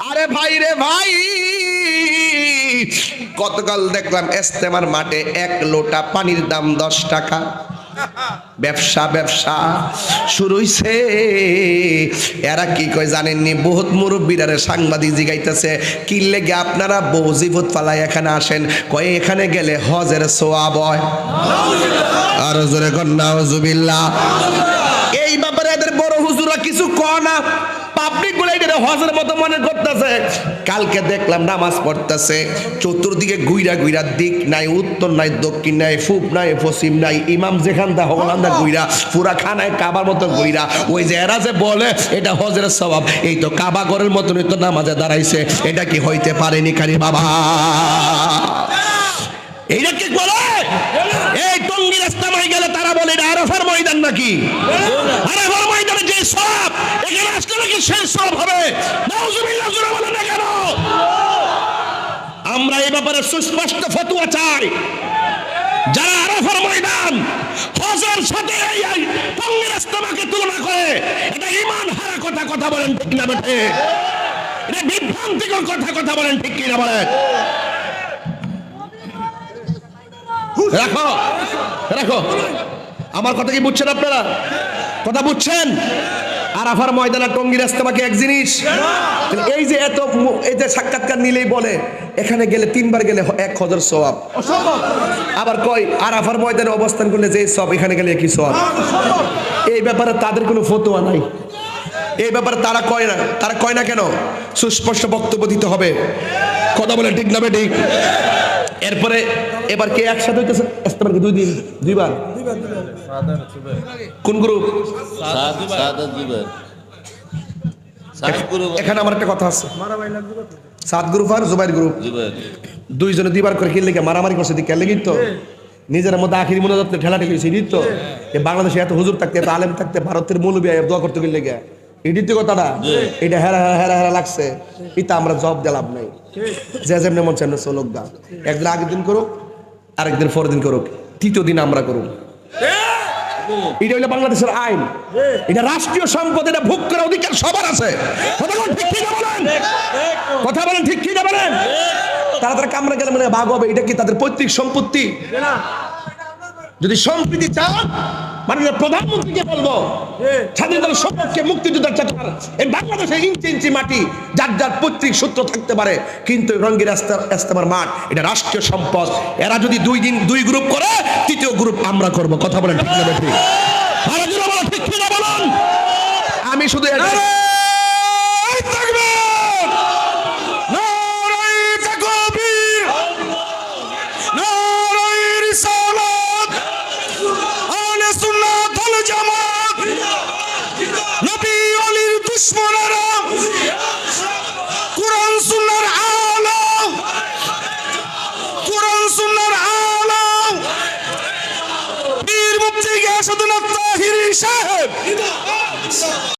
আরে ভাই রে ভাই, গতকাল দেখলাম ইজতেমার মাঠে 1 লোটা পানির দাম 10 টাকা। ব্যবসা ব্যবসা শুরু হইছে। এরা কি কয় জানেননি? বহুত মুরব্বীরা সাংবাদিক জিগাইতেছে, কি লেগে আপনারা বউজিবত ফালাই এখানে আসেন? কয় এখানে গেলে হজের সওয়াব হয়। আর জোরে কর নাউজুবিল্লাহ। এই ব্যাপারে এদের বড় হুজুরা কিছু কয় না, পাবলিক গুলো এটা হজের মতো মনে করতেছে। কালকে দেখলাম নামাজ পড়তেছে, চতুর্দিকে গুইরা গুইরা, দিক নাই, উত্তর নাই, দক্ষিণ নাই, পূব নাই, পশ্চিম নাই, ইমাম যেখান দা হলান্দা গুইরা, পুরা খানায় কাবার মতো গুইরা। ওই যে এরা যে বলে এটা হজের সওয়াব, এই তো কাবা ঘরের মতনই তো নামাজে দাঁড়াইছে। এটা কি হইতে পারেনি কারি বাবা? এইটা কি বলে? এই টঙ্গীর ইজতেমায় গেলে তারা বলে এটা আরাফার ময়দান নাকি? আরাফার ময়দানে যে সওয়াব, এখানে আসলে নাকি সেই সওয়াব হবে? নাউজুবিল্লাহ, জোরে বলেন না কেন? আমরা এই ব্যাপারে সুস্পষ্ট ফতোয়া চাই। যারা আরাফার ময়দান হজের সাথে এই টঙ্গীর ইজতেমাকে তুলনা করে, এটা ঈমান হারা কথা বলেন ঠিক না বেঠে? এটা বিভ্রান্তিকর কথা বলেন ঠিক কি না বলেন? রাখো রাখো, আমার কথা কি বুঝছেন আপনারা? কথা বুঝছেন? আরাফার ময়দান আর টঙ্গীর ইজতেমা কি এক জিনিস? এই যে এই যে সাক্ষাৎকার নিলেই বলে এখানে গেলে 3 বার গেলে 1 হজের সওয়াব, আবার কয় আরাফার ময়দানে অবস্থান করলে যে সওয়াব, এখানে গেলে কি সওয়াব? এই ব্যাপারে তাদের কোনো ফতোয়া নাই। এই ব্যাপারে তারা কয় না কেন? সুস্পষ্ট বক্তব্য দিতে হবে। কথা বলে ঠিক না ঠিক? এরপরে এবার কে একসাথে হইতেছে ইজতেমার 2 দিন 2 বার? কোন গ্রুপ? এখানে আমার একটা কথা আছে, সাত গ্রুপ আর জুবাইর গ্রুপ, দুইজনে 2 বার করে কি লেগে মারামারি করছে? দিকে লেগে তো নিজের মধ্যে আখিরি মোনাজাত ঠেলাঠেলি হয়েছে। তো বাংলাদেশে এত হুজুর থাকতে, এত আলেম থাকতে, ভারতের মৌলবী দোয়া করতে গেলে লেগে এডিতে কথাটা এটা হেরা লাগছে। এটা আমরা জব দিলাম নাই। যে যেমন মন চান চলক দা, একদিন আগের দিন করুক, আরেকদিন পরের দিন করুক, 3য় দিন আমরা করুক। এটা হইলো বাংলাদেশের আইন। এটা রাষ্ট্রীয় সম্পদ, এটা ভোগ করার অধিকার সবার আছে। কথা বলেন ঠিক কি না বলেন? কথা বলেন ঠিক কি না বলেন? তারা কামরা গেলে মানে ভাগ হবে, এটা কি তাদের পৈতৃক সম্পত্তি? যদি সম্প্রীতি চান, মাননীয় প্রধানমন্ত্রীকে বলবো স্বাধীনতার সপক্ষে মুক্তিযোদ্ধার চেতনা। এই বাংলাদেশে ইঞ্চি ইঞ্চি মাটি যার যার পৈতৃক সূত্র থাকতে পারে, কিন্তু রঙ্গের ইজতেমার মাঠ এটা রাষ্ট্রীয় সম্পদ। এরা যদি 2 দিন 2 গ্রুপ করে, 3য় গ্রুপ আমরা করব। কথা বলেন ঠিক না ঠিক? ঠিক কি না বলুন? আমি শুধু